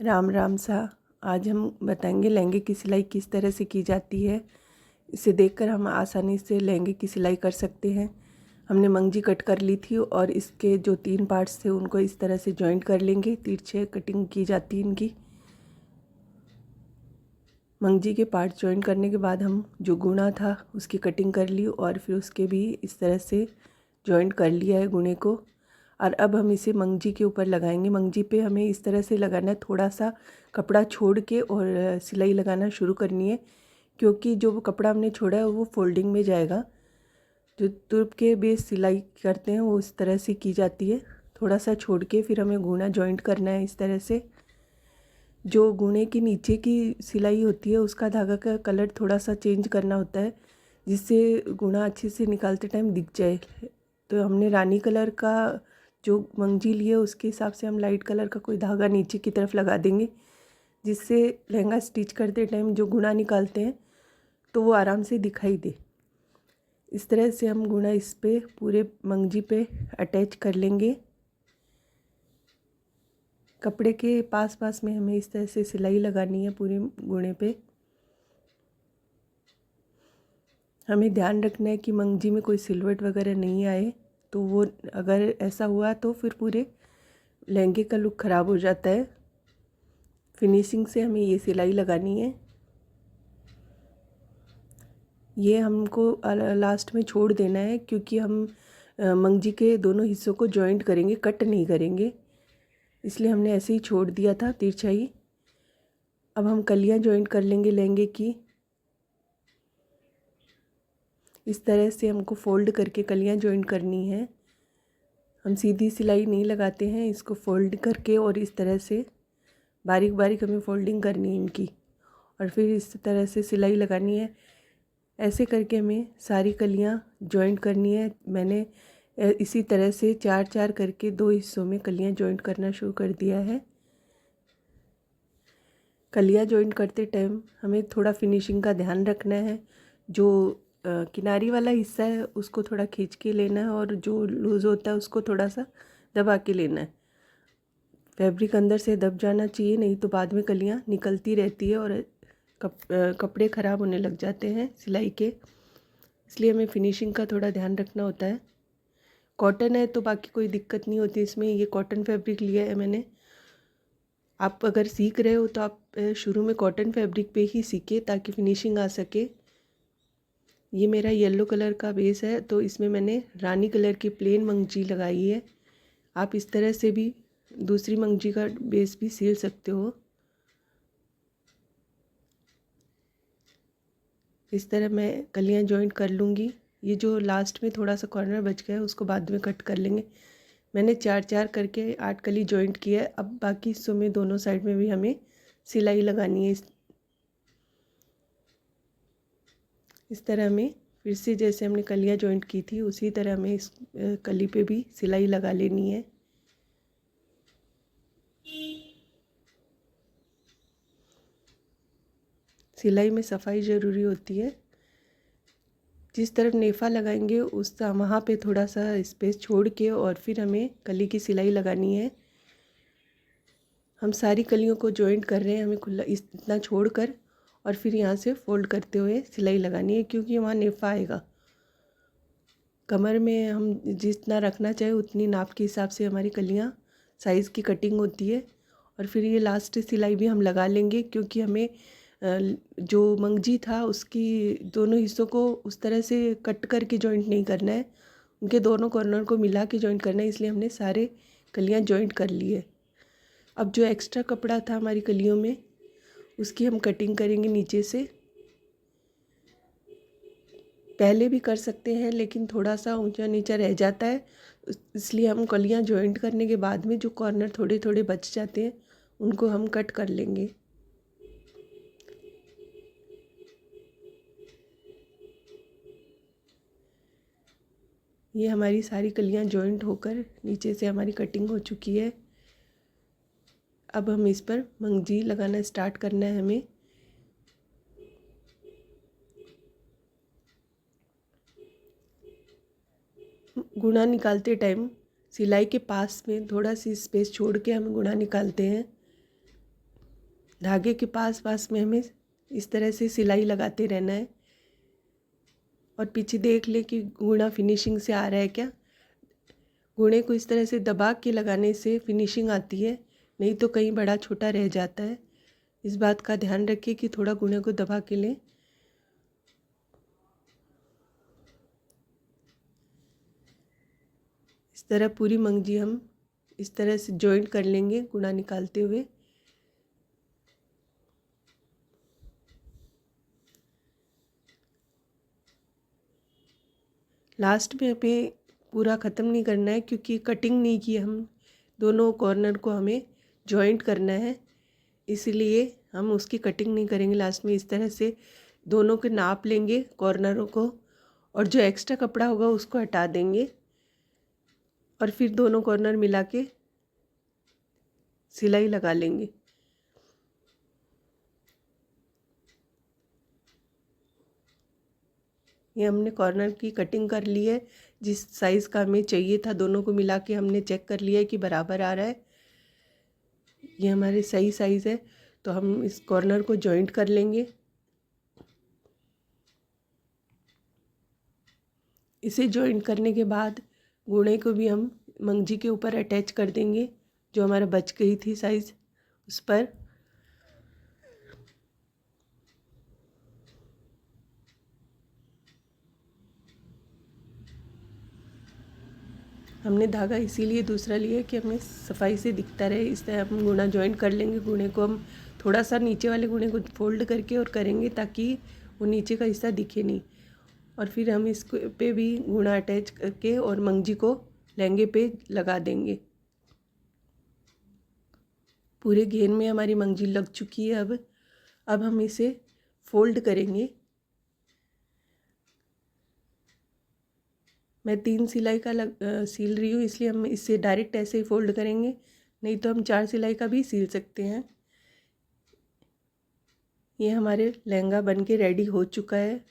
राम राम सा। आज हम बताएंगे लहंगे की सिलाई किस तरह से की जाती है। इसे देखकर हम आसानी से लहंगे की सिलाई कर सकते हैं। हमने मंगजी कट कर ली थी और इसके जो 3 पार्ट्स थे उनको इस तरह से जॉइंट कर लेंगे। तिरछे कटिंग की जाती है इनकी। मंगजी के पार्ट जॉइंट करने के बाद हम जो गुना था उसकी कटिंग कर ली और फिर उसके भी इस तरह से जॉइंट कर लिया है गुणे को। और अब हम इसे मंगजी के ऊपर लगाएंगे। मंगजी पे हमें इस तरह से लगाना है, थोड़ा सा कपड़ा छोड़ के और सिलाई लगाना शुरू करनी है, क्योंकि जो कपड़ा हमने छोड़ा है वो फोल्डिंग में जाएगा। जो तुर्प के बेस सिलाई करते हैं वो इस तरह से की जाती है। थोड़ा सा छोड़ के फिर हमें गुना जॉइंट करना है इस तरह से। जो गुने की नीचे की सिलाई होती है उसका धागा का कलर थोड़ा सा चेंज करना होता है, जिससे गुना अच्छे से निकालते टाइम दिख जाए। तो हमने रानी कलर का जो मंगजी ली है उसके हिसाब से हम लाइट कलर का कोई धागा नीचे की तरफ लगा देंगे, जिससे लहंगा स्टिच करते टाइम जो गुना निकालते हैं तो वो आराम से दिखाई दे। इस तरह से हम गुना इस पे पूरे मंगजी पे अटैच कर लेंगे। कपड़े के पास पास में हमें इस तरह से सिलाई लगानी है पूरे गुणे पे। हमें ध्यान रखना है कि मंगजी में कोई सिलवट वगैरह नहीं आए, तो वो अगर ऐसा हुआ तो फिर पूरे लहंगे का लुक ख़राब हो जाता है। फिनिशिंग से हमें ये सिलाई लगानी है। ये हमको लास्ट में छोड़ देना है, क्योंकि हम मंगजी के दोनों हिस्सों को जॉइंट करेंगे, कट नहीं करेंगे, इसलिए हमने ऐसे ही छोड़ दिया था तिरछाई। अब हम कलियां जॉइंट कर लेंगे लहंगे की। इस तरह से हमको फोल्ड करके कलियां जॉइंट करनी है। हम सीधी सिलाई नहीं लगाते हैं, इसको फोल्ड करके और इस तरह से बारीक बारीक हमें फोल्डिंग करनी है इनकी, और फिर इस तरह से सिलाई लगानी है। ऐसे करके हमें सारी कलियां जॉइंट करनी है। मैंने इसी तरह से 4-4 करके 2 हिस्सों में कलियां जॉइंट करना शुरू कर दिया है। कलियां जॉइंट करते टाइम हमें थोड़ा फिनिशिंग का ध्यान रखना है। जो किनारी वाला हिस्सा है उसको थोड़ा खींच के लेना है, और जो लूज़ होता है उसको थोड़ा सा दबा के लेना है। फैब्रिक अंदर से दब जाना चाहिए, नहीं तो बाद में कलियां निकलती रहती है और कपड़े ख़राब होने लग जाते हैं सिलाई के। इसलिए हमें फिनिशिंग का थोड़ा ध्यान रखना होता है। कॉटन है तो बाकी कोई दिक्कत नहीं होती इसमें। ये कॉटन फैब्रिक लिया है मैंने। आप अगर सीख रहे हो तो आप शुरू में कॉटन फैब्रिक पे ही सीखिए, ताकि फिनिशिंग आ सके। ये मेरा येलो कलर का बेस है, तो इसमें मैंने रानी कलर की प्लेन मंगजी लगाई है। आप इस तरह से भी दूसरी मंगजी का बेस भी सिल सकते हो। इस तरह मैं कलियां जॉइंट कर लूँगी। ये जो लास्ट में थोड़ा सा कॉर्नर बच गया है उसको बाद में कट कर लेंगे। मैंने 4-4 करके 8 कली जॉइंट की है। अब बाकी हिस्सों में दोनों साइड में भी हमें सिलाई लगानी है। इस तरह हमें फिर से जैसे हमने कलियां जॉइंट की थी उसी तरह हमें इस कली पे भी सिलाई लगा लेनी है। सिलाई में सफाई ज़रूरी होती है। जिस तरफ नेफा लगाएंगे उस वहाँ पे थोड़ा सा स्पेस छोड़ के और फिर हमें कली की सिलाई लगानी है। हम सारी कलियों को जॉइंट कर रहे हैं, हमें खुला इतना छोड़कर और फिर यहाँ से फोल्ड करते हुए सिलाई लगानी है, क्योंकि वहाँ नेफा आएगा। कमर में हम जितना रखना चाहे उतनी नाप के हिसाब से हमारी कलियाँ साइज़ की कटिंग होती है। और फिर ये लास्ट सिलाई भी हम लगा लेंगे, क्योंकि हमें जो मंगजी था उसकी दोनों हिस्सों को उस तरह से कट करके जॉइंट नहीं करना है, उनके दोनों कॉर्नर को मिला के जॉइंट करना है। इसलिए हमने सारे कलियाँ जॉइंट कर ली है। अब जो एक्स्ट्रा कपड़ा था हमारी कलियों में उसकी हम कटिंग करेंगे नीचे से। पहले भी कर सकते हैं लेकिन थोड़ा सा ऊंचा नीचा रह जाता है, इसलिए हम कलियां जॉइंट करने के बाद में जो कॉर्नर थोड़े थोड़े बच जाते हैं उनको हम कट कर लेंगे। ये हमारी सारी कलियां जॉइंट होकर नीचे से हमारी कटिंग हो चुकी है। अब हम इस पर मंगजी लगाना स्टार्ट करना है हमें। गुणा निकालते टाइम सिलाई के पास में थोड़ा सी स्पेस छोड़ के हम गुणा निकालते हैं। धागे के पास पास में हमें इस तरह से सिलाई लगाते रहना है और पीछे देख ले कि गुणा फिनिशिंग से आ रहा है क्या। गुणे को इस तरह से दबा के लगाने से फिनिशिंग आती है, नहीं तो कहीं बड़ा छोटा रह जाता है। इस बात का ध्यान रखिए कि थोड़ा गुणे को दबा के लें। इस तरह पूरी मंगजी हम इस तरह से जॉइंट कर लेंगे गुणा निकालते हुए। लास्ट में हमें पूरा ख़त्म नहीं करना है क्योंकि कटिंग नहीं की, हम दोनों कॉर्नर को हमें जॉइंट करना है, इसलिए हम उसकी कटिंग नहीं करेंगे। लास्ट में इस तरह से दोनों के नाप लेंगे कॉर्नरों को और जो एक्स्ट्रा कपड़ा होगा उसको हटा देंगे और फिर दोनों कॉर्नर मिला के सिलाई लगा लेंगे। ये हमने कॉर्नर की कटिंग कर ली है, जिस साइज़ का हमें चाहिए था दोनों को मिला के हमने चेक कर लिया है कि बराबर आ रहा है, ये हमारे सही साइज़ है। तो हम इस कॉर्नर को जॉइंट कर लेंगे। इसे जॉइंट करने के बाद गुणे को भी हम मंगजी के ऊपर अटैच कर देंगे, जो हमारा बच गई थी साइज़ उस पर। हमने धागा इसीलिए दूसरा लिया कि हमें सफाई से दिखता रहे। इस तरह हम गुणा जॉइंट कर लेंगे। गुणे को हम थोड़ा सा नीचे वाले गुणे को फोल्ड करके और करेंगे ताकि वो नीचे का हिस्सा दिखे नहीं, और फिर हम इसको पे भी गुणा अटैच करके और मंगजी को लहंगे पे लगा देंगे। पूरे घेर में हमारी मंगजी लग चुकी है। अब हम इसे फोल्ड करेंगे। मैं 3 सिलाई का सील रही हूँ, इसलिए हम इसे डायरेक्ट ऐसे ही फोल्ड करेंगे, नहीं तो हम 4 सिलाई का भी सील सकते हैं। ये हमारे लहंगा बन के रेडी हो चुका है।